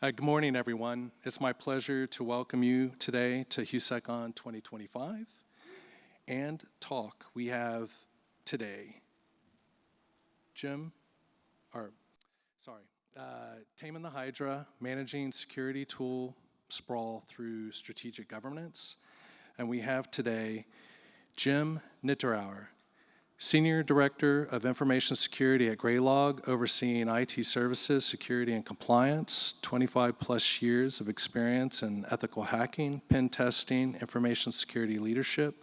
Good morning, everyone. It's my pleasure to welcome you today to HUSECon 2025 and talk. We have today Taming the Hydra, managing security tool Sprawl through strategic governance. And we have today Jim Nitterauer, Senior Director of Information Security at Graylog, overseeing IT services, security, and compliance, 25 plus years of experience in ethical hacking, pen testing, information security leadership,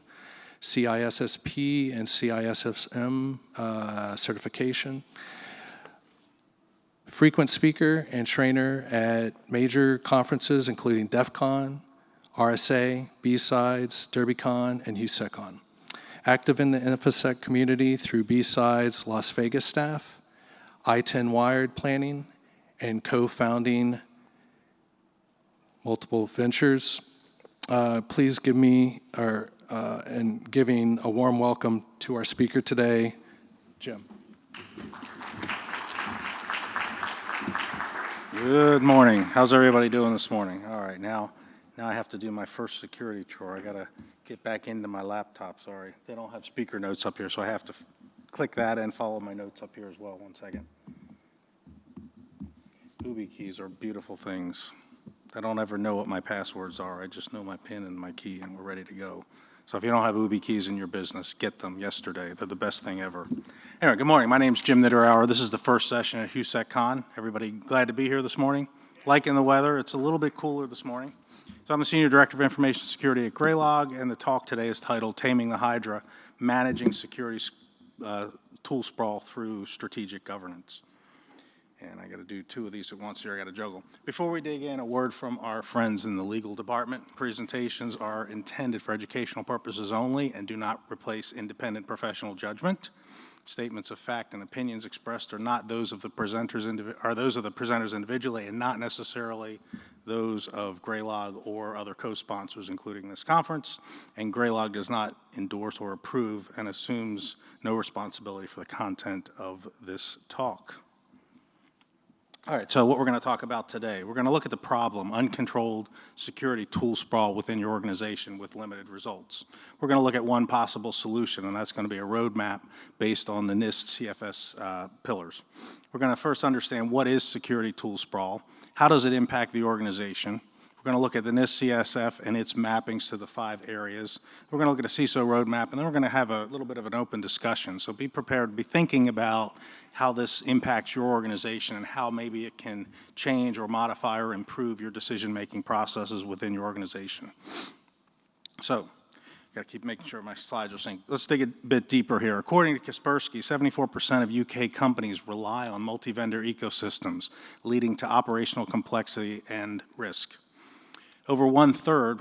CISSP and CISSM certification. Frequent speaker and trainer at major conferences including DEF CON, RSA, B-Sides, DerbyCon, and HUSECon. Active in the InfoSec community through B-Sides Las Vegas staff, I-10 Wired planning, and co-founding multiple ventures. Please give me, and giving a warm welcome to our speaker today, Jim. Good morning. How's everybody doing this morning? All right, now I have to do my first security chore. I gotta get back into my laptop, sorry. They don't have speaker notes up here, so I have to click that and follow my notes up here as well. One second. Ubi keys are beautiful things. I don't ever know what my passwords are. I just know my PIN and my key, and we're ready to go. So if you don't have Ubi keys in your business, get them yesterday. They're the best thing ever. Anyway, good morning. My name's Jim Nitterauer. This is the first session at HUSECon. Everybody glad to be here this morning? Liking the weather. It's a little bit cooler this morning. So I'm the Senior Director of Information Security at Graylog, and the talk today is titled Taming the Hydra, Managing Security Tool Sprawl Through Strategic Governance. And I got to do two of these at once here. I got to juggle. Before we dig in, a word from our friends in the legal department. Presentations are intended for educational purposes only and do not replace independent professional judgment. Statements of fact and opinions expressed are not those of the presenters individually and not necessarily those of Graylog or other co-sponsors, including this conference. And Graylog does not endorse or approve and assumes no responsibility for the content of this talk. All right, so what we're going to talk about today, we're going to look at the problem, uncontrolled security tool sprawl within your organization with limited results. We're going to look at one possible solution, and that's going to be a roadmap based on the NIST CFS pillars. We're going to first understand what is security tool sprawl, how does it impact the organization. We're going to look at the NIST CSF and its mappings to the 5 areas. We're going to look at a CISO roadmap, and then we're going to have a little bit of an open discussion. So be prepared to be thinking about how this impacts your organization and how maybe it can change or modify or improve your decision-making processes within your organization. So, got to keep making sure my slides are synced. Let's dig a bit deeper here. According to Kaspersky, 74% of UK companies rely on multi-vendor ecosystems, leading to operational complexity and risk. Over 1/3,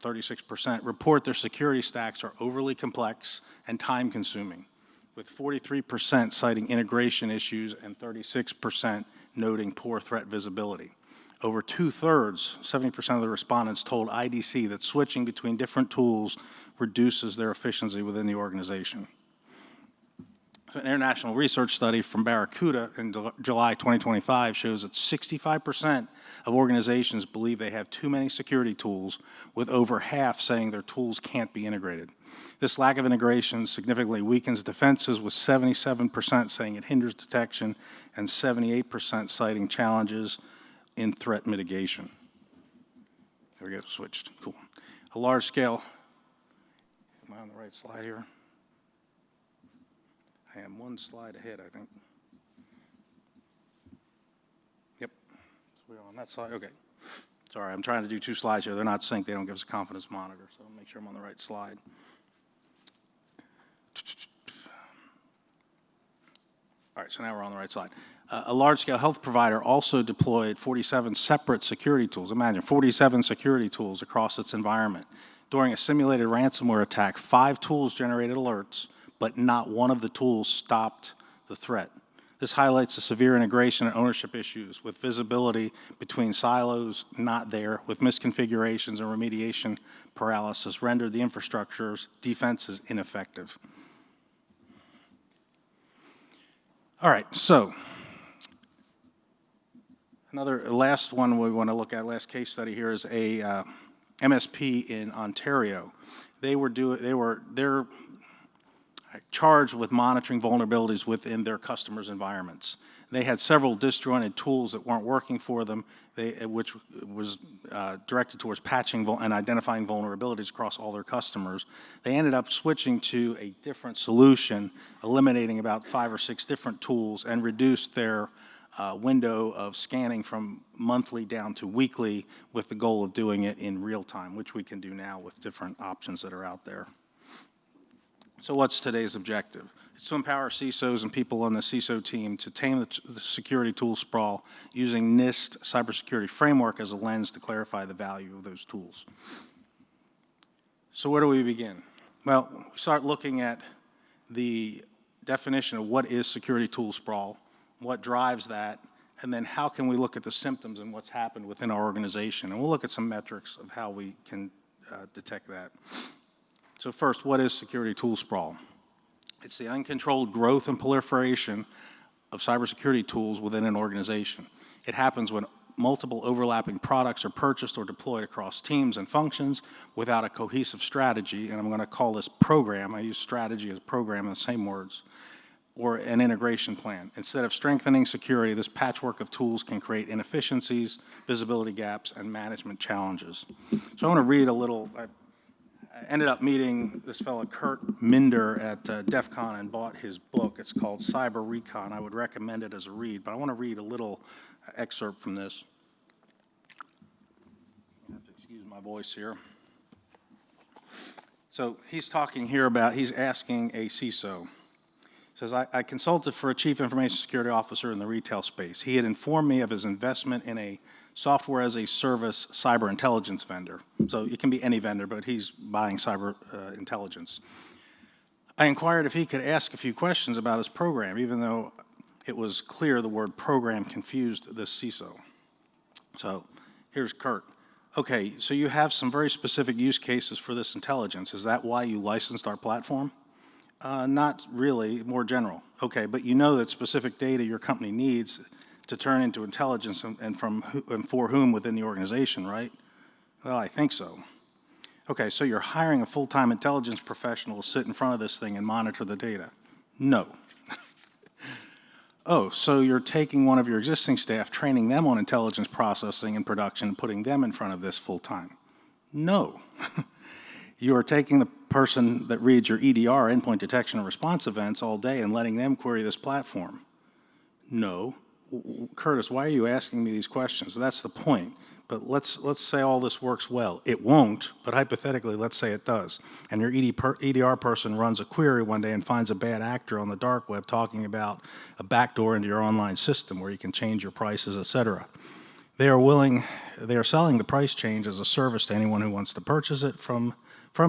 36%, report their security stacks are overly complex and time-consuming, with 43% citing integration issues and 36% noting poor threat visibility. Over 2/3, 70% of the respondents told IDC that switching between different tools reduces their efficiency within the organization. An international research study from Barracuda in July 2025 shows that 65% of organizations believe they have too many security tools, with over half saying their tools can't be integrated. This lack of integration significantly weakens defenses, with 77% saying it hinders detection and 78% citing challenges in threat mitigation. There we go, switched, cool. A large scale, am I on the right slide here? I am one slide ahead, I think. Yep, so we're on that slide, okay. Sorry, I'm trying to do 2 slides here. They're not synced, they don't give us a confidence monitor, so I'll make sure I'm on the right slide. All right, so now we're on the right slide. A large-scale health provider also deployed 47 separate security tools. Imagine 47 security tools across its environment. During a simulated ransomware attack, 5 tools generated alerts, but not one of the tools stopped the threat. This highlights the severe integration and ownership issues, with visibility between silos not there, with misconfigurations and remediation paralysis rendered the infrastructure's defenses ineffective. All right, so Another last one we want to look at, last case study here, is a MSP in Ontario. They're charged with monitoring vulnerabilities within their customers' environments. They had several disjointed tools that weren't working for them, which was directed towards patching and identifying vulnerabilities across all their customers. They ended up switching to a different solution, eliminating about 5 or 6 different tools, and reduced their window of scanning from monthly down to weekly, with the goal of doing it in real time, which we can do now with different options that are out there. So what's today's objective? It's to empower CISOs and people on the CISO team to tame the security tool sprawl using NIST cybersecurity framework as a lens to clarify the value of those tools. So where do we begin? Well, we start looking at the definition of what is security tool sprawl, what drives that, and then how can we look at the symptoms and what's happened within our organization. And we'll look at some metrics of how we can detect that. So first, what is security tool sprawl? It's the uncontrolled growth and proliferation of cybersecurity tools within an organization. It happens when multiple overlapping products are purchased or deployed across teams and functions without a cohesive strategy, and I'm going to call this program. I use strategy as program in the same words, or an integration plan. Instead of strengthening security, this patchwork of tools can create inefficiencies, visibility gaps, and management challenges. So I want to read a little. I ended up meeting this fellow, Kurt Minder, at DEF CON and bought his book. It's called Cyber Recon. I would recommend it as a read, but I want to read a little excerpt from this. You have to excuse my voice here. So he's talking here about, he's asking a CISO. He says, I consulted for a chief information security officer in the retail space. He had informed me of his investment in a software as a service cyber intelligence vendor. So it can be any vendor, but he's buying cyber intelligence. I inquired if he could ask a few questions about his program, even though it was clear the word program confused this CISO. So here's Kurt. Okay, so you have some very specific use cases for this intelligence. Is that why you licensed our platform? Not really, more general. Okay, but you know that specific data your company needs to turn into intelligence and for whom within the organization, right? Well, I think so. Okay, so you're hiring a full-time intelligence professional to sit in front of this thing and monitor the data? No. Oh, so you're taking one of your existing staff, training them on intelligence processing and production, and putting them in front of this full-time? No. You are taking the person that reads your EDR, endpoint detection and response events, all day and letting them query this platform? No. Curtis, why are you asking me these questions? That's the point. But let's say all this works well. It won't, but hypothetically, let's say it does. And your EDR person runs a query one day and finds a bad actor on the dark web talking about a backdoor into your online system where you can change your prices, et cetera. They are selling the price change as a service to anyone who wants to purchase it from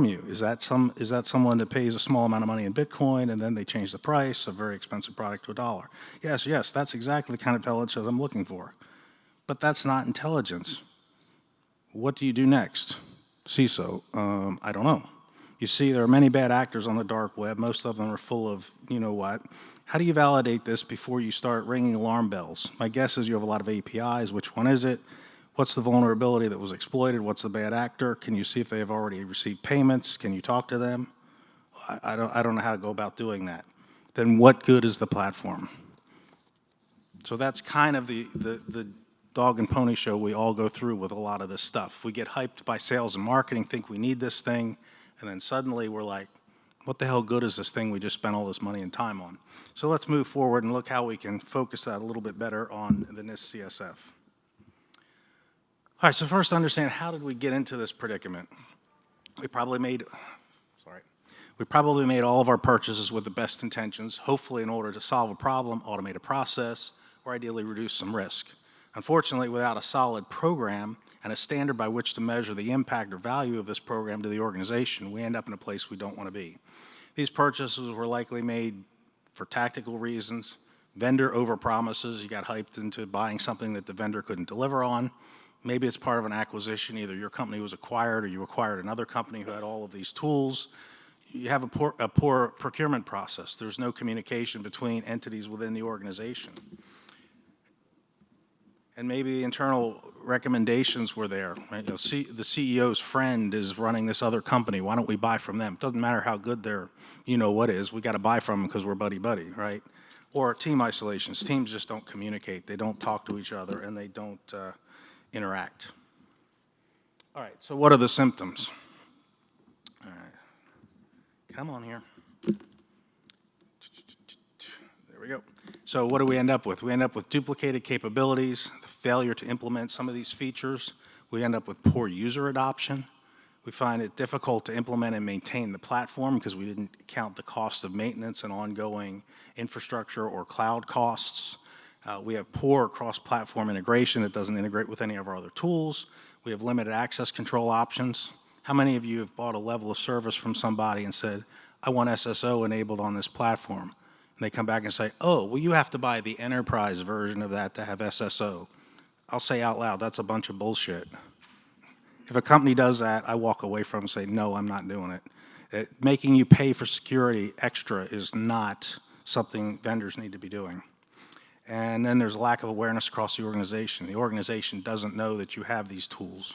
you. Is that someone that pays a small amount of money in Bitcoin and then they change the price, a very expensive product, to $1? Yes, that's exactly the kind of intelligence I'm looking for. But that's not intelligence. What do you do next? CISO, I don't know. You see, there are many bad actors on the dark web. Most of them are full of you-know-what. How do you validate this before you start ringing alarm bells? My guess is you have a lot of APIs. Which one is it? What's the vulnerability that was exploited? What's the bad actor? Can you see if they have already received payments? Can you talk to them? I don't know how to go about doing that. Then what good is the platform? So that's kind of the dog and pony show we all go through with a lot of this stuff. We get hyped by sales and marketing, think we need this thing, and then suddenly we're like, what the hell good is this thing we just spent all this money and time on? So let's move forward and look how we can focus that a little bit better on the NIST CSF. All right, so first understand, how did we get into this predicament? We probably made all of our purchases with the best intentions, hopefully in order to solve a problem, automate a process, or ideally reduce some risk. Unfortunately, without a solid program and a standard by which to measure the impact or value of this program to the organization, we end up in a place we don't want to be. These purchases were likely made for tactical reasons, vendor overpromises. You got hyped into buying something that the vendor couldn't deliver on. Maybe it's part of an acquisition. Either your company was acquired or you acquired another company who had all of these tools. You have a poor procurement process. There's no communication between entities within the organization. And maybe the internal recommendations were there. Right? The CEO's friend is running this other company. Why don't we buy from them? It doesn't matter how good their what is. We got to buy from them because we're buddy-buddy, right? Or team isolations. Teams just don't communicate. They don't talk to each other, and they don't interact. All right, so what are the symptoms? All right, come on here. There we go. So what do we end up with? We end up with duplicated capabilities, the failure to implement some of these features. We end up with poor user adoption. We find it difficult to implement and maintain the platform because we didn't count the cost of maintenance and ongoing infrastructure or cloud costs. We have poor cross-platform integration. It doesn't integrate with any of our other tools. We have limited access control options. How many of you have bought a level of service from somebody and said, I want SSO enabled on this platform? And they come back and say, oh, well, you have to buy the enterprise version of that to have SSO. I'll say out loud, that's a bunch of bullshit. If a company does that, I walk away from and say, no, I'm not doing it. Making you pay for security extra is not something vendors need to be doing. And then there's a lack of awareness across the organization. The organization doesn't know that you have these tools.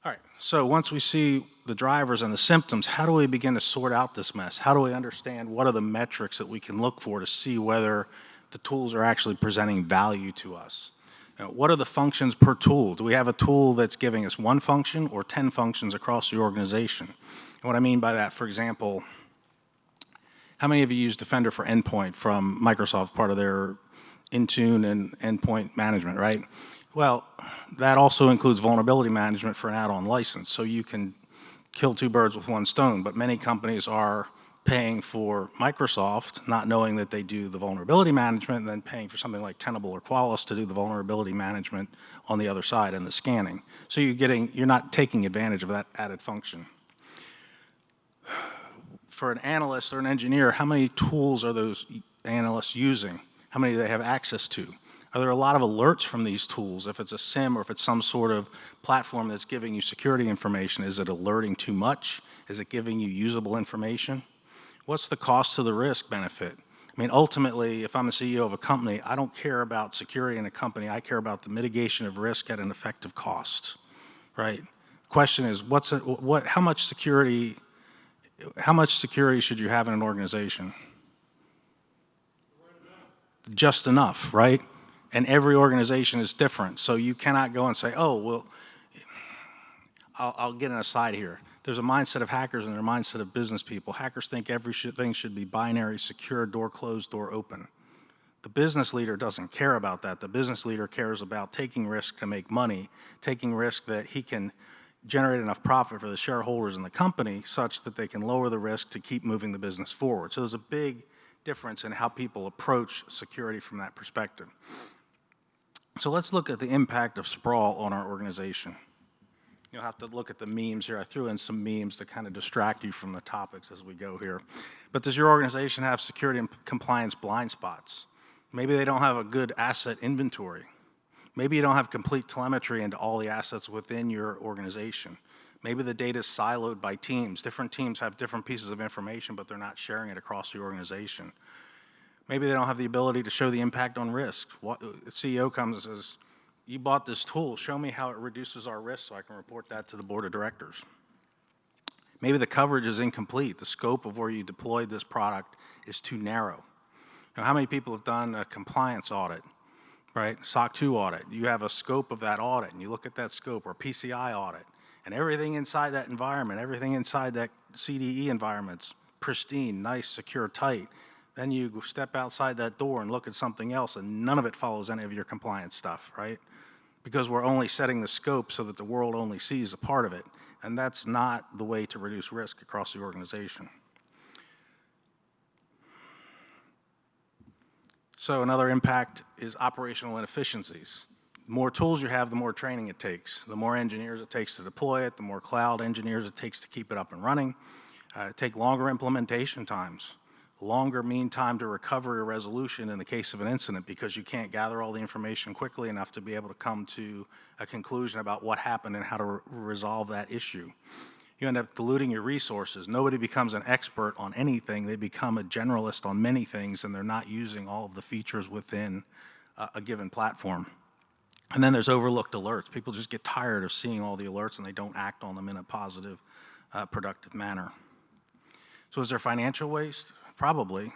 All right, so once we see the drivers and the symptoms, how do we begin to sort out this mess? How do we understand what are the metrics that we can look for to see whether the tools are actually presenting value to us? What are the functions per tool? Do we have a tool that's giving us one function or 10 functions across the organization? And what I mean by that, for example, how many of you use Defender for Endpoint from Microsoft, part of their Intune and endpoint management, right? Well, that also includes vulnerability management for an add-on license, so you can kill two birds with one stone, but many companies are paying for Microsoft, not knowing that they do the vulnerability management, and then paying for something like Tenable or Qualys to do the vulnerability management on the other side and the scanning. So you're not taking advantage of that added function. For an analyst or an engineer, how many tools are those analysts using? How many do they have access to? Are there a lot of alerts from these tools? If it's a SIM or if it's some sort of platform that's giving you security information, is it alerting too much? Is it giving you usable information? What's the cost to the risk benefit? I mean, ultimately, if I'm a CEO of a company, I don't care about security in a company. I care about the mitigation of risk at an effective cost, right? The question is, how much security should you have in an organization? Just enough, right? And every organization is different. So you cannot go and say, oh, well, I'll get an aside here. There's a mindset of hackers and there's a mindset of business people. Hackers think everything should be binary, secure, door closed, door open. The business leader doesn't care about that. The business leader cares about taking risk to make money, taking risk that he can generate enough profit for the shareholders in the company such that they can lower the risk to keep moving the business forward. So there's a big difference in how people approach security from that perspective. So let's look at the impact of Sprawl on our organization. You'll have to look at the memes here. I threw in some memes to kind of distract you from the topics as we go here. But does your organization have security and compliance blind spots? Maybe they don't have a good asset inventory. Maybe you don't have complete telemetry into all the assets within your organization. Maybe the data is siloed by teams. Different teams have different pieces of information, but they're not sharing it across the organization. Maybe they don't have the ability to show the impact on risk. The CEO comes and says, you bought this tool, show me how it reduces our risk so I can report that to the board of directors. Maybe the coverage is incomplete. The scope of where you deployed this product is too narrow. Now, how many people have done a compliance audit, right? SOC 2 audit. You have a scope of that audit, and you look at that scope, or PCI audit, and everything inside that environment, everything inside that CDE environment's pristine, nice, secure, tight. Then you step outside that door and look at something else, and none of it follows any of your compliance stuff, right? Because we're only setting the scope so that the world only sees a part of it, and that's not the way to reduce risk across the organization. So another impact is operational inefficiencies. The more tools you have, the more training it takes. The more engineers it takes to deploy it, the more cloud engineers it takes to keep it up and running. Take longer implementation times. Longer mean time to recovery or resolution in the case of an incident because you can't gather all the information quickly enough to be able to come to a conclusion about what happened and how to resolve that issue. you end up diluting your resources. Nobody becomes an expert on anything. They become a generalist on many things, and they're not using all of the features within a given platform. And then there's overlooked alerts. People just get tired of seeing all the alerts, and they don't act on them in a positive, productive manner. So is there financial waste? Probably.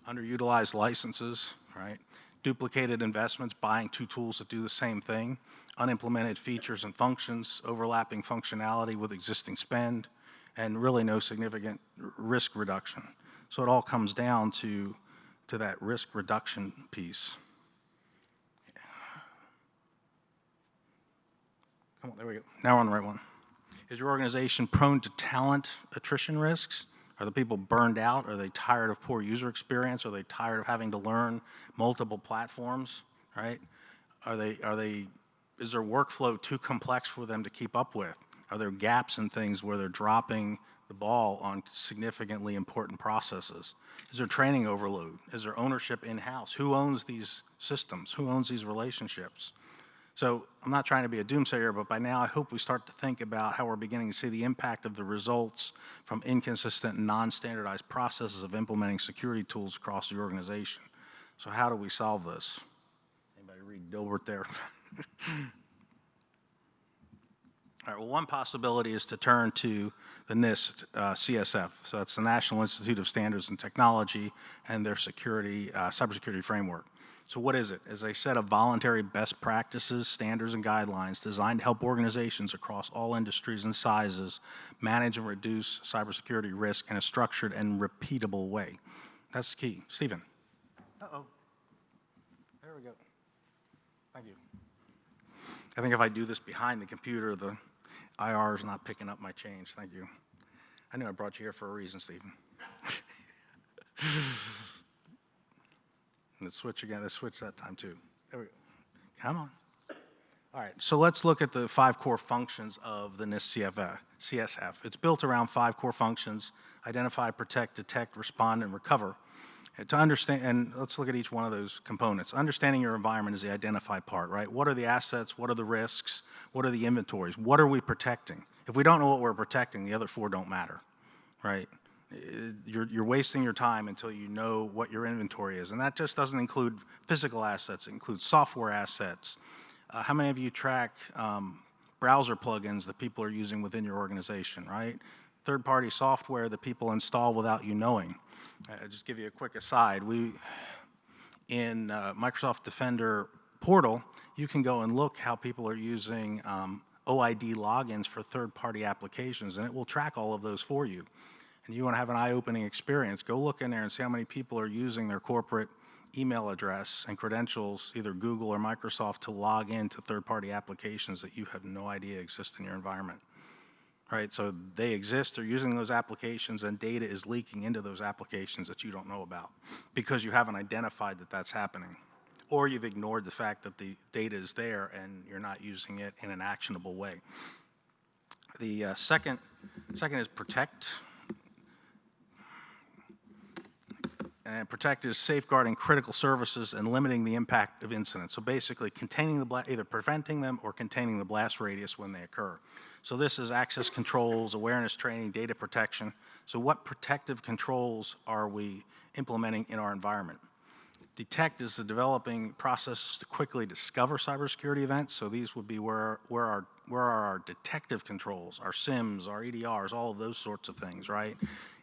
Underutilized licenses, right? Duplicated investments, buying two tools that do the same thing, unimplemented features and functions, overlapping functionality with existing spend, and really no significant risk reduction. So it all comes down to that risk reduction piece. Come on, there we go. Now we're on the right one. Is your organization prone to talent attrition risks? Are the people burned out? Are they tired of poor user experience? Are they tired of having to learn multiple platforms, right? Is their workflow too complex for them to keep up with? Are there gaps in things where they're dropping the ball on significantly important processes? Is there training overload? Is there ownership in-house? Who owns these systems? Who owns these relationships? So I'm not trying to be a doomsayer, but by now I hope we start to think about how we're beginning to see the impact of the results from inconsistent and non-standardized processes of implementing security tools across the organization. So how do we solve this? Anybody read Dilbert there? All right, well, one possibility is to turn to the NIST CSF. So that's the National Institute of Standards and Technology and their cybersecurity framework. So what is it? As a set of voluntary best practices, standards, and guidelines designed to help organizations across all industries and sizes manage and reduce cybersecurity risk in a structured and repeatable way. That's the key. Stephen. Uh-oh. There we go. Thank you. I think if I do this behind the computer, the IR is not picking up my change. Thank you. I knew I brought you here for a reason, Stephen. Let's switch again. Let's switch that time too. There we go. Come on. All right, so let's look at the 5 core functions of the NIST CSF. It's built around 5 core functions: identify, protect, detect, respond, and recover. And to understand, and let's look at each one of those components. Understanding your environment is the identify part, right? What are the assets? What are the risks? What are the inventories? What are we protecting? If we don't know what we're protecting, the other 4 don't matter, right? You're wasting your time until you know what your inventory is. And that just doesn't include physical assets. It includes software assets. How many of you track browser plugins that people are using within your organization, right? Third-party software that people install without you knowing. I'll just give you a quick aside. In Microsoft Defender portal, you can go and look how people are using OID logins for third-party applications, and it will track all of those for you. And you want to have an eye-opening experience, go look in there and see how many people are using their corporate email address and credentials, either Google or Microsoft, to log into third-party applications that you have no idea exist in your environment. Right, so they exist, they're using those applications, and data is leaking into those applications that you don't know about because you haven't identified that that's happening. Or you've ignored the fact that the data is there and you're not using it in an actionable way. The second is protect. And protect is safeguarding critical services and limiting the impact of incidents. So basically containing either preventing them or containing the blast radius when they occur. So this is access controls, awareness training, data protection. So what protective controls are we implementing in our environment? Detect is the developing processes to quickly discover cybersecurity events. So these would be where are our detective controls, our SIMs, our EDRs, all of those sorts of things, right?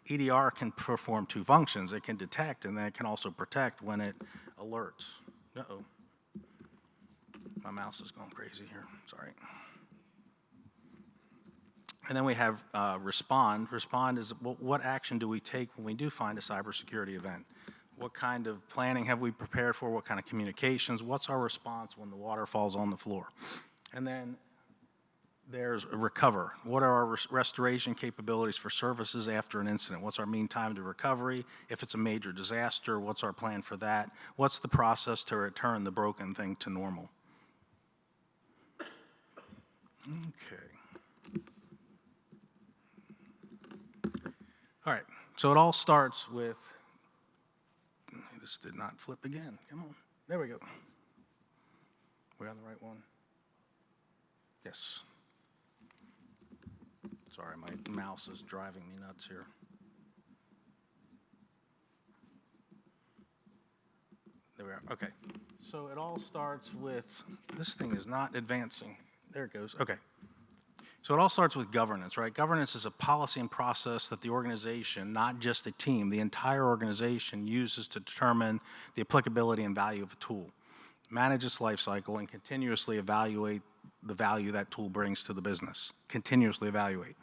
EDR can perform 2 functions. It can detect, and then it can also protect when it alerts. Uh-oh. My mouse is going crazy here. Sorry. And then we have respond. Respond is what action do we take when we do find a cybersecurity event? What kind of planning have we prepared for? What kind of communications? What's our response when the water falls on the floor? And then there's recover. What are our restoration capabilities for services after an incident? What's our mean time to recovery? If it's a major disaster, what's our plan for that? What's the process to return the broken thing to normal? Okay. All right, so it all starts with, this did not flip again. Come on, there we go. We're on the right one? Yes. Sorry, my mouse is driving me nuts here. There we are. Okay. So it all starts with, this thing is not advancing. There it goes. Okay. So it all starts with governance, right? Governance is a policy and process that the organization, not just a team, the entire organization uses to determine the applicability and value of a tool, manage its life cycle, and continuously evaluate the value that tool brings to the business. Continuously evaluate.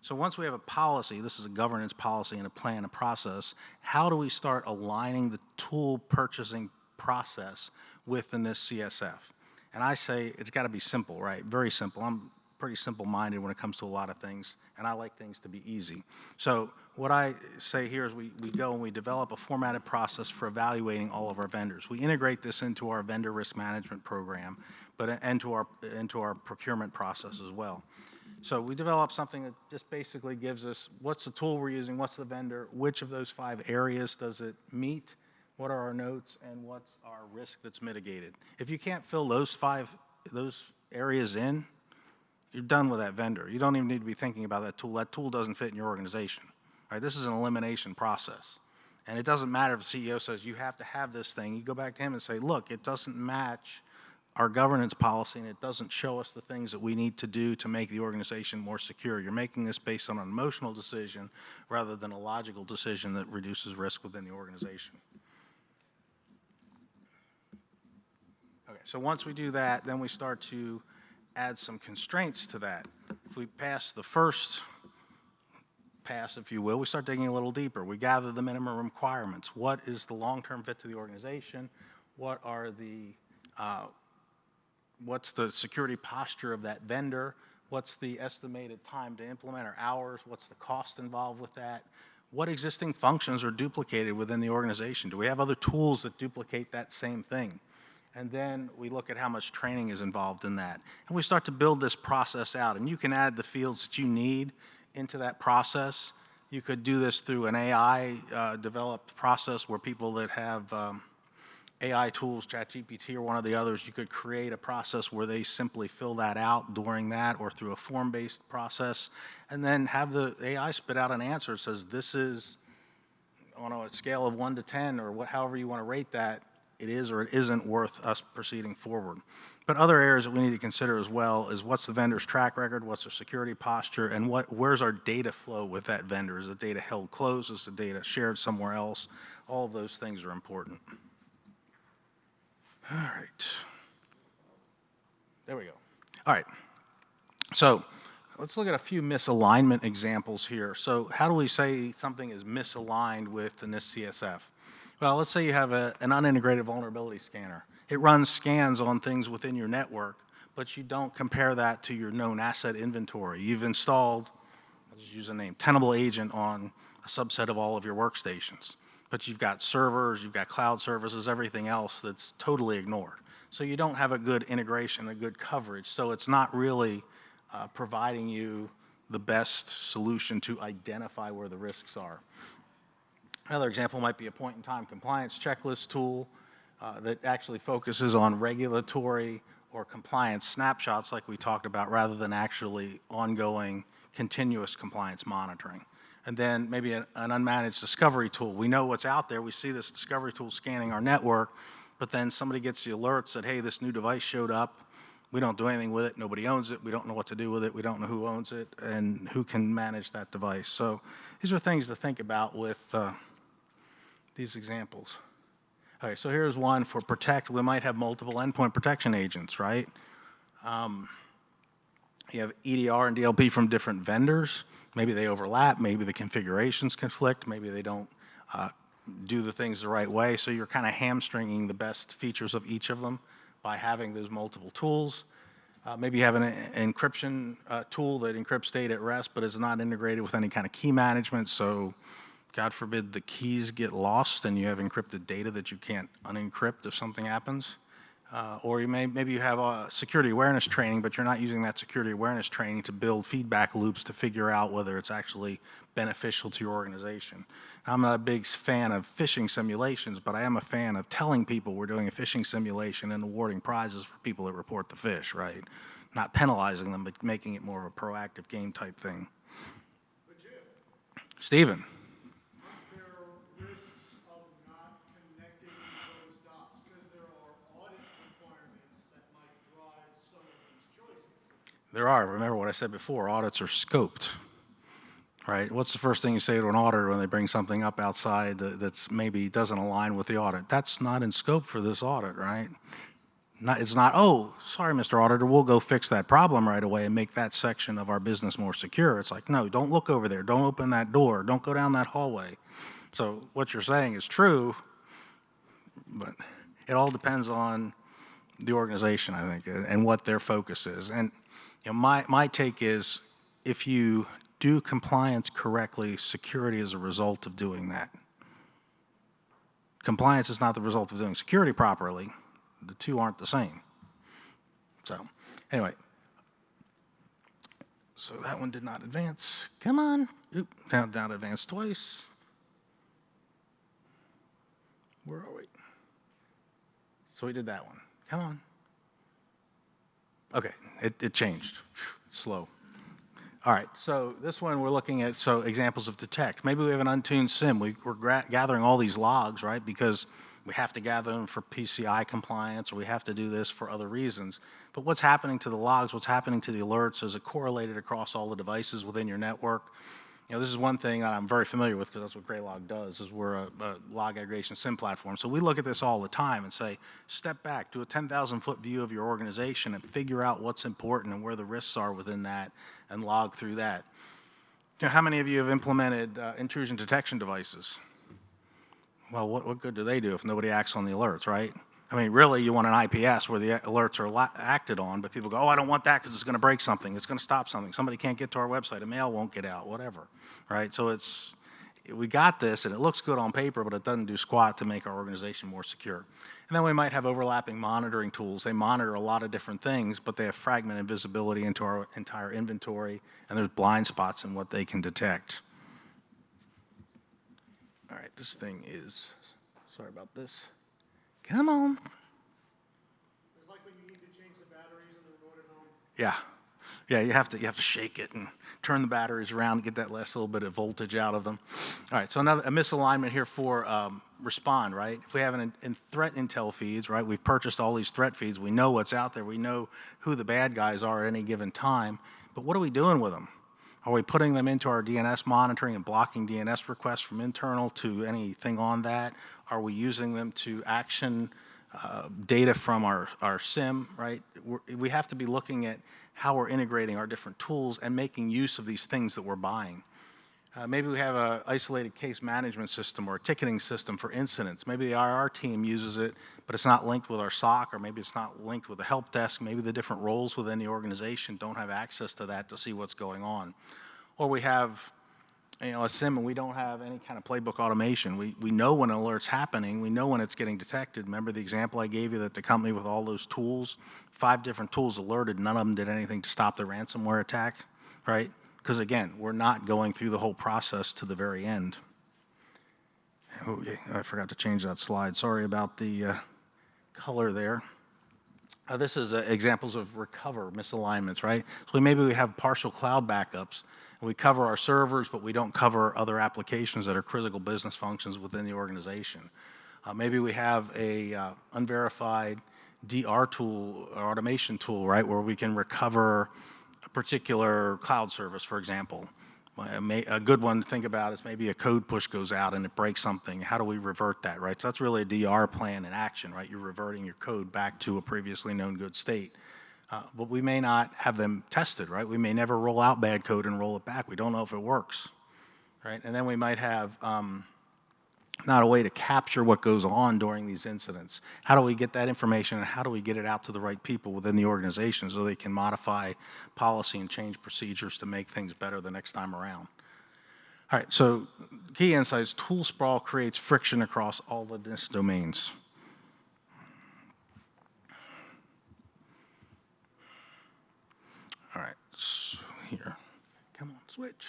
So once we have a policy, this is a governance policy and a plan, a process, how do we start aligning the tool purchasing process with the NIST CSF? And I say it's got to be simple, right? Very simple. I'm pretty simple-minded when it comes to a lot of things, and I like things to be easy. So what I say here is we go and we develop a formatted process for evaluating all of our vendors. We integrate this into our vendor risk management program, but into our procurement process as well. So we develop something that just basically gives us what's the tool we're using, what's the vendor, which of those 5 areas does it meet, what are our notes, and what's our risk that's mitigated. If you can't fill those areas in, you're done with that vendor. You don't even need to be thinking about that tool. That tool doesn't fit in your organization. Right? This is an elimination process. And it doesn't matter if the CEO says you have to have this thing. You go back to him and say, look, it doesn't match our governance policy and it doesn't show us the things that we need to do to make the organization more secure. You're making this based on an emotional decision rather than a logical decision that reduces risk within the organization. Okay, so once we do that, then we start to add some constraints to that. If we pass the first pass, if you will, we start digging a little deeper. We gather the minimum requirements. What is the long-term fit to the organization? What are what's the security posture of that vendor? What's the estimated time to implement or hours? What's the cost involved with that? What existing functions are duplicated within the organization? Do we have other tools that duplicate that same thing? And then we look at how much training is involved in that. And we start to build this process out. And you can add the fields that you need into that process. You could do this through an AI developed process where people that have AI tools, ChatGPT or one of the others, you could create a process where they simply fill that out during that or through a form-based process and then have the AI spit out an answer that says this is on a scale of 1 to 10 or however you want to rate that, it is or it isn't worth us proceeding forward. But other areas that we need to consider as well is what's the vendor's track record, what's their security posture, and where's our data flow with that vendor? Is the data held closed? Is the data shared somewhere else? All of those things are important. All right. There we go. All right. So let's look at a few misalignment examples here. So how do we say something is misaligned with the NIST CSF? Well, let's say you have an unintegrated vulnerability scanner. It runs scans on things within your network, but you don't compare that to your known asset inventory. You've installed, I'll just use a name, Tenable Agent on a subset of all of your workstations, but you've got servers, you've got cloud services, everything else that's totally ignored. So you don't have a good integration, a good coverage, so it's not really providing you the best solution to identify where the risks are. Another example might be a point-in-time compliance checklist tool that actually focuses on regulatory or compliance snapshots like we talked about rather than actually ongoing continuous compliance monitoring. And then maybe an unmanaged discovery tool. We know what's out there. We see this discovery tool scanning our network, but then somebody gets the alerts that, hey, this new device showed up. We don't do anything with it. Nobody owns it. We don't know what to do with it. We don't know who owns it and who can manage that device. So these are things to think about with these examples. All right, so here's one for protect. We might have multiple endpoint protection agents, right? You have EDR and DLP from different vendors. Maybe they overlap. Maybe the configurations conflict. Maybe they don't do the things the right way. So you're kind of hamstringing the best features of each of them by having those multiple tools. Maybe you have an encryption tool that encrypts data at rest, but is not integrated with any kind of key management. So God forbid the keys get lost and you have encrypted data that you can't unencrypt if something happens. Or maybe you have a security awareness training, but you're not using that security awareness training to build feedback loops to figure out whether it's actually beneficial to your organization. I'm not a big fan of phishing simulations, but I am a fan of telling people we're doing a phishing simulation and awarding prizes for people that report the phish, right? Not penalizing them, but making it more of a proactive game type thing. Stephen? There are risks of not connecting those dots because there are audit requirements that might drive some of these choices. There are. Remember what I said before, audits are scoped, right? What's the first thing you say to an auditor when they bring something up outside that's maybe doesn't align with the audit? That's not in scope for this audit, right? It's not, oh, sorry, Mr. Auditor, we'll go fix that problem right away and make that section of our business more secure. It's like, no, don't look over there. Don't open that door. Don't go down that hallway. So what you're saying is true, but it all depends on the organization, I think, and what their focus is. And you know, my take is if you do compliance correctly, security is a result of doing that. Compliance is not the result of doing security properly. The two aren't the same. So anyway, so that one did not advance. Come on. Oop, down advanced twice. Where are we? So we did that one. Come on. Okay, it changed. Slow. All right, so this one we're looking at, so examples of detect. Maybe we have an untuned SIM. We're gathering all these logs, right, because we have to gather them for PCI compliance, or we have to do this for other reasons. But what's happening to the logs, what's happening to the alerts, is it correlated across all the devices within your network? You know, this is one thing that I'm very familiar with because that's what Graylog does, is we're a log aggregation SIM platform. So we look at this all the time and say, step back, do a 10,000-foot view of your organization and figure out what's important and where the risks are within that and log through that. You know, how many of you have implemented intrusion detection devices? Well, what good do they do if nobody acts on the alerts, right? I mean, really, you want an IPS where the alerts are acted on, but people go, oh, I don't want that because it's going to break something. It's going to stop something. Somebody can't get to our website. A mail won't get out, whatever, right? So we got this, and it looks good on paper, but it doesn't do squat to make our organization more secure. And then we might have overlapping monitoring tools. They monitor a lot of different things, but they have fragmented visibility into our entire inventory, and there's blind spots in what they can detect. All right, this thing is, sorry about this. Come on. It's like when you need to change the batteries in the remote at home. Yeah, you have to shake it and turn the batteries around to get that last little bit of voltage out of them. All right, so a misalignment here for respond, right? If we have in threat intel feeds, right, we've purchased all these threat feeds. We know what's out there. We know who the bad guys are at any given time. But what are we doing with them? Are we putting them into our DNS monitoring and blocking DNS requests from internal to anything on that? Are we using them to action data from our SIM, right? We have to be looking at how we're integrating our different tools and making use of these things that we're buying. Maybe we have an isolated case management system or a ticketing system for incidents. Maybe the IR team uses it, but it's not linked with our SOC, or maybe it's not linked with the help desk. Maybe the different roles within the organization don't have access to that to see what's going on. Or we have a SIM and we don't have any kind of playbook automation. We know when an alert's happening. We know when it's getting detected. Remember the example I gave you that the company with all those tools, 5 different tools alerted, none of them did anything to stop the ransomware attack, right? Because again, we're not going through the whole process to the very end. Oh, yeah, I forgot to change that slide. Sorry about the color there. This is examples of recover misalignments, right? So maybe we have partial cloud backups, and we cover our servers, but we don't cover other applications that are critical business functions within the organization. Maybe we have a unverified DR tool or automation tool, right, where we can recover a particular cloud service, for example. A good one to think about is maybe a code push goes out and it breaks something. How do we revert that, right? So that's really a DR plan in action, right? You're reverting your code back to a previously known good state. But we may not have them tested, right? We may never roll out bad code and roll it back. We don't know if it works, right? And then we might have not a way to capture what goes on during these incidents. How do we get that information, and how do we get it out to the right people within the organization so they can modify policy and change procedures to make things better the next time around? All right, so key insights: tool sprawl creates friction across all the NIST domains. All right, so here, come on, switch.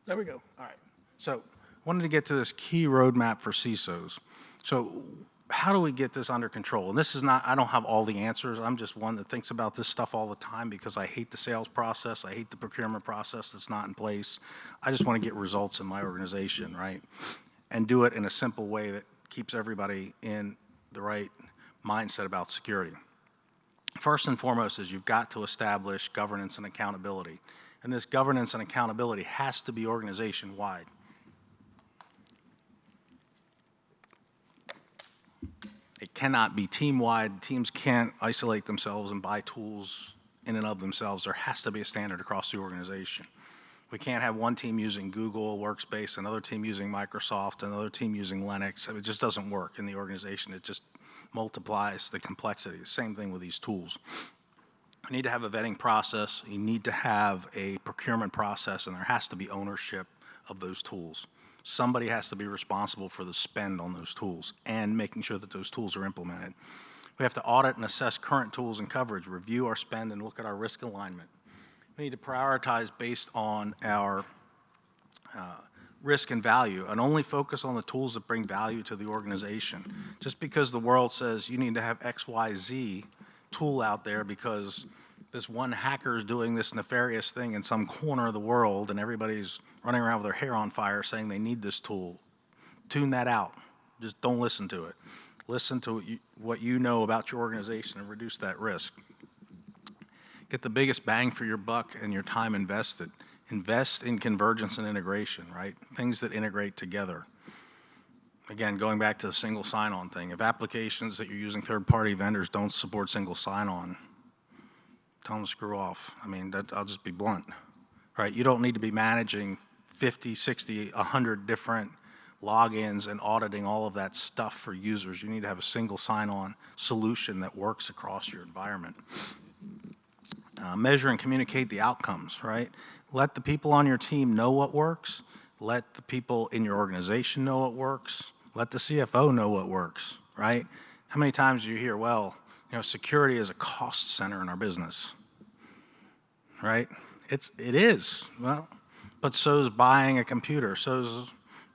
There we go. All right, so wanted to get to this key roadmap for CISOs. So how do we get this under control? And this is not, I don't have all the answers. I'm just one that thinks about this stuff all the time because I hate the sales process. I hate the procurement process that's not in place. I just want to get results in my organization, right? And do it in a simple way that keeps everybody in the right mindset about security. First and foremost is you've got to establish governance and accountability. And this governance and accountability has to be organization-wide. It cannot be team-wide. Teams can't isolate themselves and buy tools in and of themselves. There has to be a standard across the organization. We can't have one team using Google Workspace, another team using Microsoft, another team using Linux. It just doesn't work in the organization. It just multiplies the complexity. Same thing with these tools. You need to have a vetting process. You need to have a procurement process, and there has to be ownership of those tools. Somebody has to be responsible for the spend on those tools and making sure that those tools are implemented. We have to audit and assess current tools and coverage, review our spend, and look at our risk alignment. We need to prioritize based on our risk and value and only focus on the tools that bring value to the organization. Just because the world says you need to have XYZ tool out there because this one hacker is doing this nefarious thing in some corner of the world and everybody's running around with their hair on fire saying they need this tool, tune that out. Just don't listen to it. Listen to what you know about your organization and reduce that risk. Get the biggest bang for your buck and your time invested. Invest in convergence and integration, right? Things that integrate together. Again, going back to the single sign-on thing, if applications that you're using third-party vendors don't support single sign-on, tell them to screw off. I mean, I'll just be blunt, right? You don't need to be managing 50, 60, 100 different logins and auditing all of that stuff for users. You need to have a single sign-on solution that works across your environment. Measure and communicate the outcomes, right? Let the people on your team know what works. Let the people in your organization know what works. Let the CFO know what works, right? How many times do you hear, well, you know, security is a cost center in our business, right? It is, well, but so is buying a computer, so is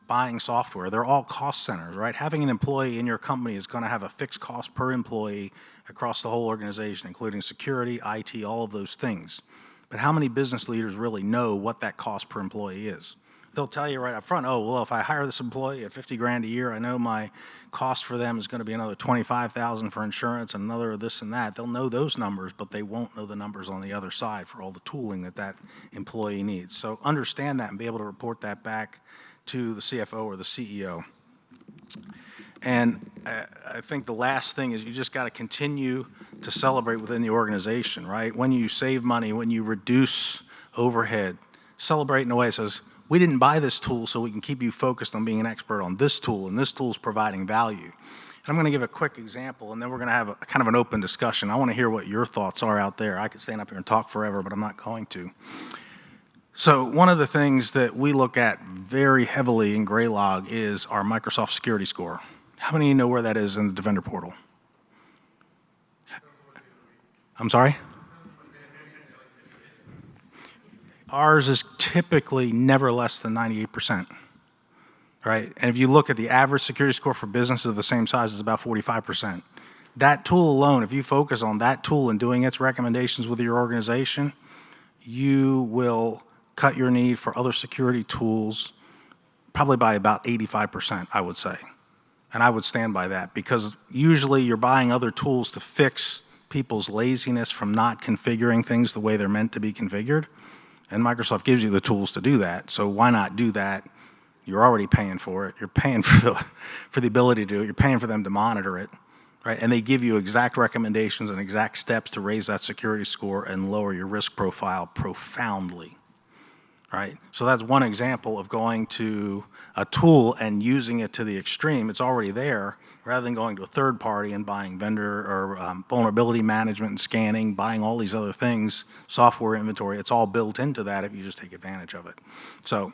buying software. They're all cost centers, right? Having an employee in your company is going to have a fixed cost per employee across the whole organization, including security, IT, all of those things. But how many business leaders really know what that cost per employee is? They'll tell you right up front, oh, well, if I hire this employee at 50 grand a year, I know my cost for them is going to be another 25,000 for insurance and another this and that. They'll know those numbers, but they won't know the numbers on the other side for all the tooling that that employee needs. So understand that and be able to report that back to the CFO or the CEO. And I think the last thing is you just got to continue to celebrate within the organization, right? When you save money, when you reduce overhead, celebrate in a way that says, we didn't buy this tool so we can keep you focused on being an expert on this tool, and this tool is providing value. And I'm going to give a quick example, and then we're going to have a kind of an open discussion. I want to hear what your thoughts are out there. I could stand up here and talk forever, but I'm not going to. So one of the things that we look at very heavily in Graylog is our Microsoft Security Score. How many of you know where that is in the Defender portal? I'm sorry? Ours is typically never less than 98%, right? And if you look at the average security score for businesses of the same size, it's about 45%. That tool alone, if you focus on that tool and doing its recommendations with your organization, you will cut your need for other security tools probably by about 85%, I would say. And I would stand by that because usually you're buying other tools to fix people's laziness from not configuring things the way they're meant to be configured. And Microsoft gives you the tools to do that, so why not do that? You're already paying for it. You're paying for the ability to do it. You're paying for them to monitor it, right? And they give you exact recommendations and exact steps to raise that security score and lower your risk profile profoundly, right? So that's one example of going to a tool and using it to the extreme. It's already there, rather than going to a third party and buying vendor or vulnerability management and scanning, buying all these other things, software inventory. It's all built into that if you just take advantage of it. So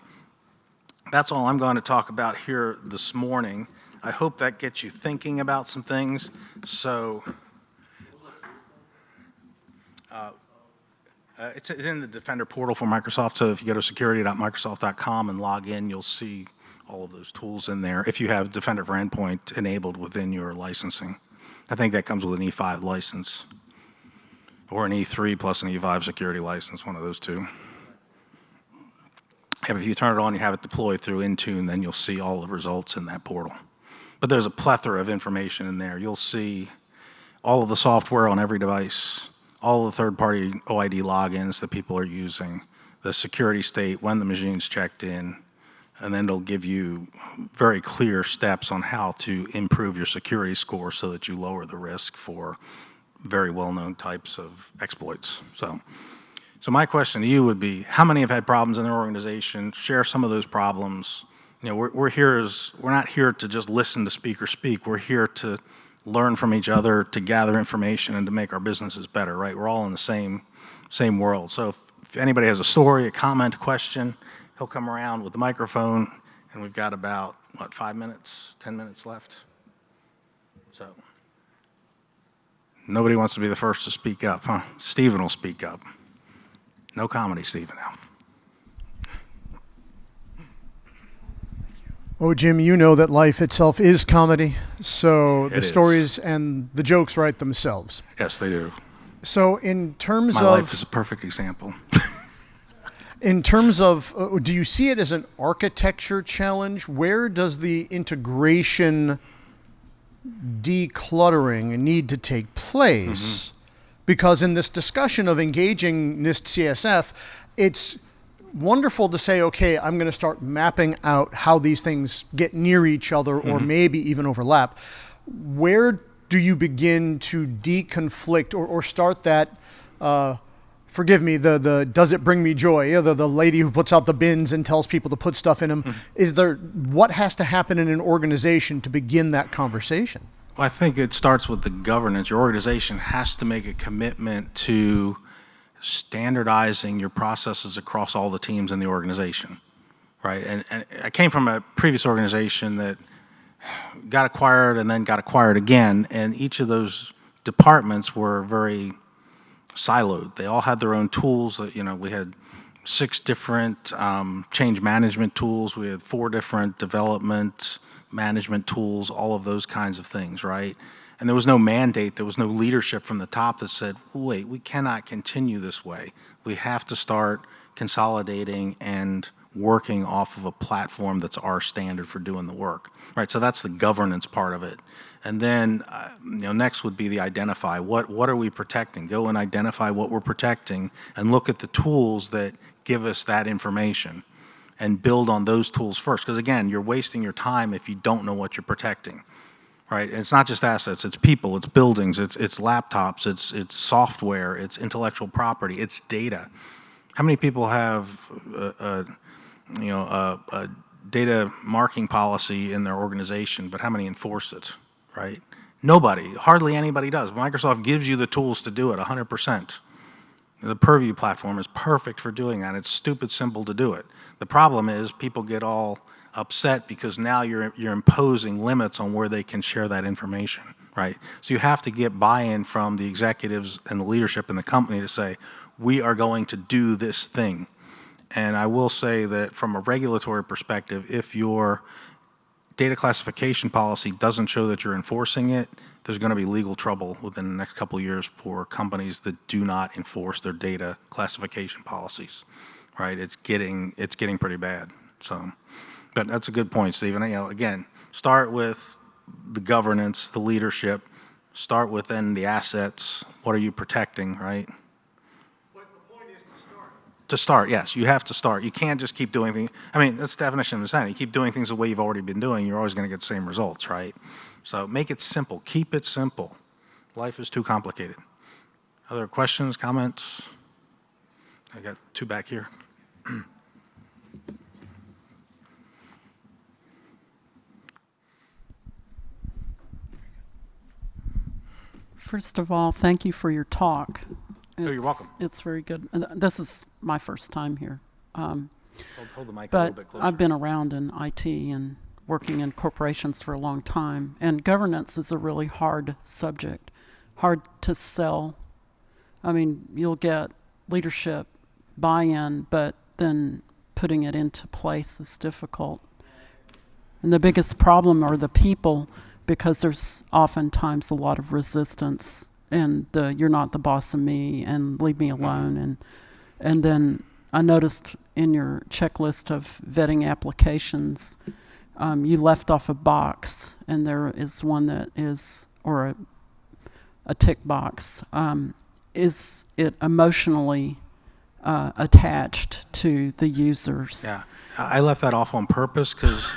that's all I'm going to talk about here this morning. I hope that gets you thinking about some things. So it's in the Defender portal for Microsoft. So if you go to security.microsoft.com and log in, you'll see all of those tools in there if you have Defender for Endpoint enabled within your licensing. I think that comes with an E5 license or an E3 plus an E5 security license, one of those two. If you turn it on, you have it deployed through Intune, then you'll see all the results in that portal. But there's a plethora of information in there. You'll see all of the software on every device, all of the third-party OID logins that people are using, the security state, when the machine's checked in, and then it'll give you very clear steps on how to improve your security score so that you lower the risk for very well-known types of exploits. So my question to you would be, how many have had problems in their organization? Share some of those problems. You know, we're not here to just listen to speakers speak. We're here to learn from each other, to gather information, and to make our businesses better, right? We're all in the same world. So if anybody has a story, a comment, a question, he'll come around with the microphone, and we've got about, 5 minutes, 10 minutes left? So nobody wants to be the first to speak up, huh? Stephen will speak up. No comedy, Stephen, now. Oh, Jim, you know that life itself is comedy, so the is. stories and the jokes write themselves. Yes, they do. So in terms My of... life is a perfect example. In terms of, do you see it as an architecture challenge? Where does the integration decluttering need to take place? Because in this discussion of engaging NIST CSF, it's wonderful to say, okay, I'm going to start mapping out how these things get near each other or maybe even overlap. Where do you begin to deconflict or start that, forgive me, the does it bring me joy? The lady who puts out the bins and tells people to put stuff in them. What has to happen in an organization to begin that conversation? Well, I think it starts with the governance. Your organization has to make a commitment to standardizing your processes across all the teams in the organization, right? And I came from a previous organization that got acquired and then got acquired again, and each of those departments were very siloed. They all had their own tools. You know, we had 6 different change management tools. We had 4 different development management tools, all of those kinds of things, right? And there was no mandate, there was no leadership from the top that said, wait, we cannot continue this way. We have to start consolidating and working off of a platform that's our standard for doing the work, right? So that's the governance part of it. And then, next would be the identify. What are we protecting? Go and identify what we're protecting and look at the tools that give us that information and build on those tools first. Because again, you're wasting your time if you don't know what you're protecting, right? And it's not just assets, it's people, it's buildings, it's laptops, it's software, it's intellectual property, it's data. How many people have a data marking policy in their organization, but how many enforce it, right? Nobody, hardly anybody does. Microsoft gives you the tools to do it 100%. The Purview platform is perfect for doing that. It's stupid simple to do it. The problem is people get all upset because now you're imposing limits on where they can share that information, right? So you have to get buy-in from the executives and the leadership in the company to say, we are going to do this thing. And I will say that from a regulatory perspective, if your data classification policy doesn't show that you're enforcing it, there's going to be legal trouble within the next couple of years for companies that do not enforce their data classification policies, right? It's getting pretty bad. So, but that's a good point, Stephen. Again, start with the governance, the leadership. Start with then the assets. What are you protecting, right? But the point is to start. To start, yes, you have to start. You can't just keep doing things. I mean, that's the definition of insanity. You keep doing things the way you've already been doing, you're always going to get the same results, right? So make it simple. Keep it simple. Life is too complicated. Other questions, comments? I got 2 back here. First of all, thank you for your talk. You're welcome. It's very good. This is my first time here. Hold the mic a little But bit closer. I've been around in IT and working in corporations for a long time. And governance is a really hard subject, hard to sell. I mean, you'll get leadership buy-in, but then putting it into place is difficult. And the biggest problem are the people, because there's oftentimes a lot of resistance and the "you're not the boss of me" and "leave me alone." And then I noticed in your checklist of vetting applications, you left off a box, and there is one that is, or a tick box. Is it emotionally attached to the users? Yeah, I left that off on purpose because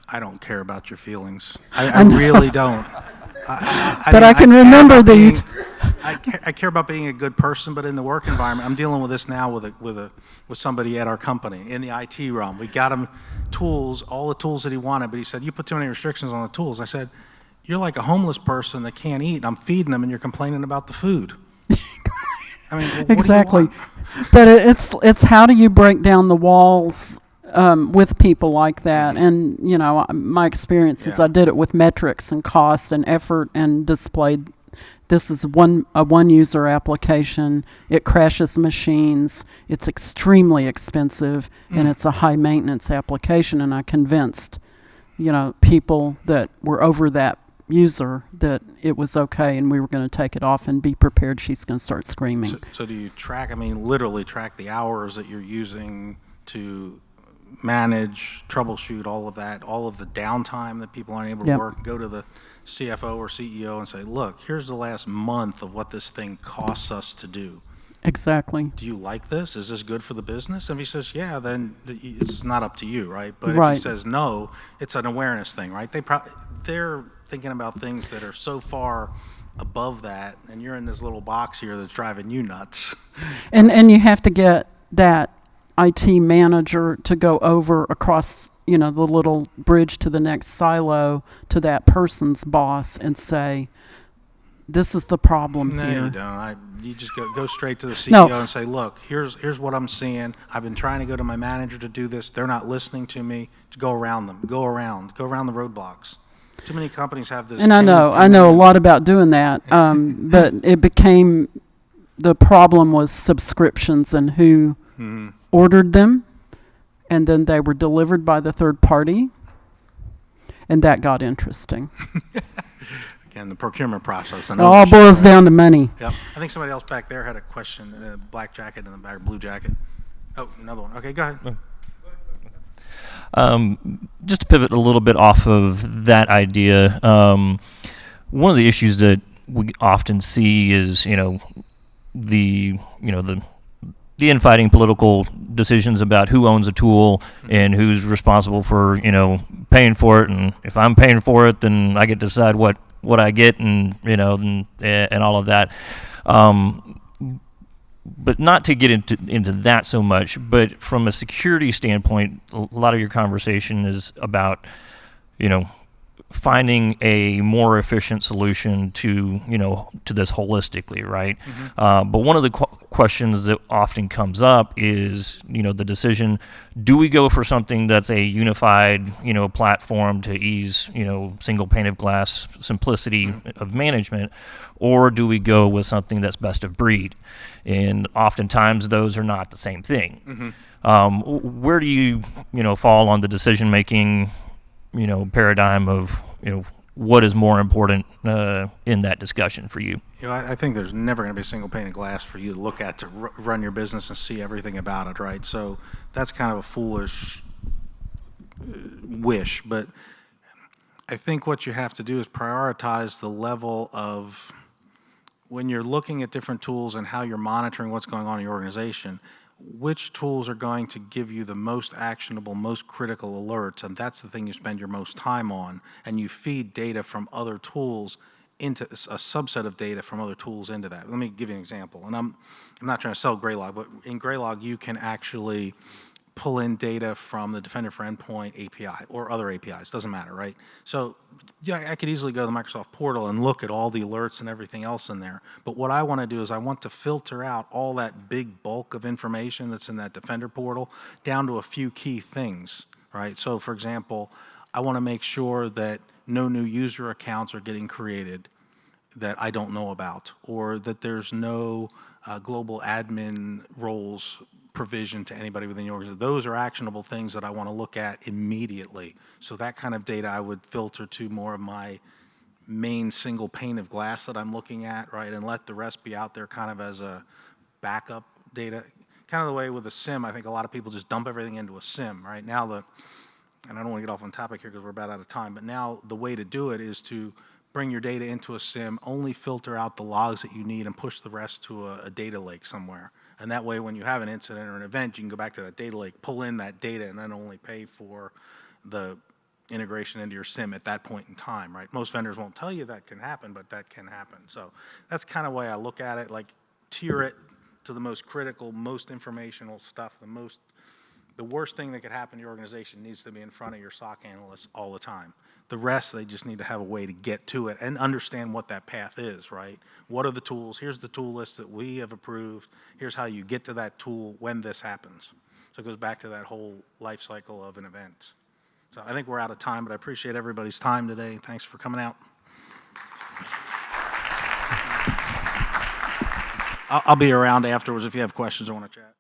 I don't care about your feelings. I really don't. But I can remember these. I care about being a good person, but in the work environment, I'm dealing with this now with somebody at our company in the IT realm. We got him tools, all the tools that he wanted, but he said, "You put too many restrictions on the tools." I said, "You're like a homeless person that can't eat. I'm feeding them, and you're complaining about the food." I mean, what Exactly. do you want? But it's how do you break down the walls with people like that? And you know, my experience is Yeah. I did it with metrics and cost and effort and displayed. This is a one user application. It crashes machines. It's extremely expensive, and it's a high maintenance application. And I convinced, you know, people that were over that user that it was okay and we were going to take it off, and be prepared she's going to start screaming. So do you track, I mean, literally track the hours that you're using to manage, troubleshoot, all of that, all of the downtime that people aren't able to Yep. work, go to the CFO or CEO and say, "Look, here's the last month of what this thing costs us to do. Exactly. Do you like this? Is this good for the business?" And if he says, "Yeah," then it's not up to you, right? But if Right. he says no, it's an awareness thing, right? They're thinking about things that are so far above that, and you're in this little box here that's driving you nuts. And you have to get that IT manager to go over across, you know, the little bridge to the next silo to that person's boss and say, "This is the problem No, here." you don't. You just go straight to the CEO No. and say, "Look, here's what I'm seeing. I've been trying to go to my manager to do this. They're not listening to me. To go around them. Go around the roadblocks." Too many companies have this. And I chain of know a command. lot about doing that, but it became, the problem was subscriptions and who ordered them, and then they were delivered by the third party, and that got interesting. Again, the procurement process. It all boils down to money. Yep. I think somebody else back there had a question. Black jacket in the back, blue jacket. Oh, another one. Okay, go ahead. Just to pivot a little bit off of that idea, one of the issues that we often see is, the infighting political decisions about who owns a tool and who's responsible for, paying for it. And if I'm paying for it, then I get to decide what I get, and all of that. But not to get into that so much, but from a security standpoint, a lot of your conversation is about, finding a more efficient solution to this holistically, right? But one of the questions that often comes up is, the decision: do we go for something that's a unified, platform to ease, single pane of glass simplicity of management, or do we go with something that's best of breed? And oftentimes those are not the same thing. Where do you, fall on the decision making, paradigm of, what is more important in that discussion for you? I think there's never going to be a single pane of glass for you to look at to run your business and see everything about it, right? So that's kind of a foolish wish. But I think what you have to do is prioritize the level of, when you're looking at different tools and how you're monitoring what's going on in your organization, which tools are going to give you the most actionable, most critical alerts, and that's the thing you spend your most time on, and you feed data from other tools into a subset of data from other tools into that. Let me give you an example, and I'm not trying to sell Graylog, but in Graylog you can actually pull in data from the Defender for Endpoint API or other APIs, doesn't matter, right? So yeah, I could easily go to the Microsoft portal and look at all the alerts and everything else in there. But what I want to do is I want to filter out all that big bulk of information that's in that Defender portal down to a few key things, right? So for example, I want to make sure that no new user accounts are getting created that I don't know about, or that there's no global admin roles provision to anybody within the organization. Those are actionable things that I want to look at immediately. So that kind of data I would filter to more of my main single pane of glass that I'm looking at, right, and let the rest be out there kind of as a backup data. Kind of the way with a SIM, I think a lot of people just dump everything into a SIM, right? Now and I don't want to get off on topic here because we're about out of time, but now the way to do it is to bring your data into a SIM, only filter out the logs that you need and push the rest to a data lake somewhere. And that way when you have an incident or an event, you can go back to that data lake, pull in that data, and then only pay for the integration into your SIM at that point in time, right? Most vendors won't tell you that can happen, but that can happen. So that's kind of the way I look at it, like tier it to the most critical, most informational stuff, the worst thing that could happen to your organization needs to be in front of your SOC analysts all the time. The rest, they just need to have a way to get to it and understand what that path is, right? What are the tools? Here's the tool list that we have approved. Here's how you get to that tool when this happens. So it goes back to that whole life cycle of an event. So I think we're out of time, but I appreciate everybody's time today. Thanks for coming out. I'll be around afterwards if you have questions or want to chat.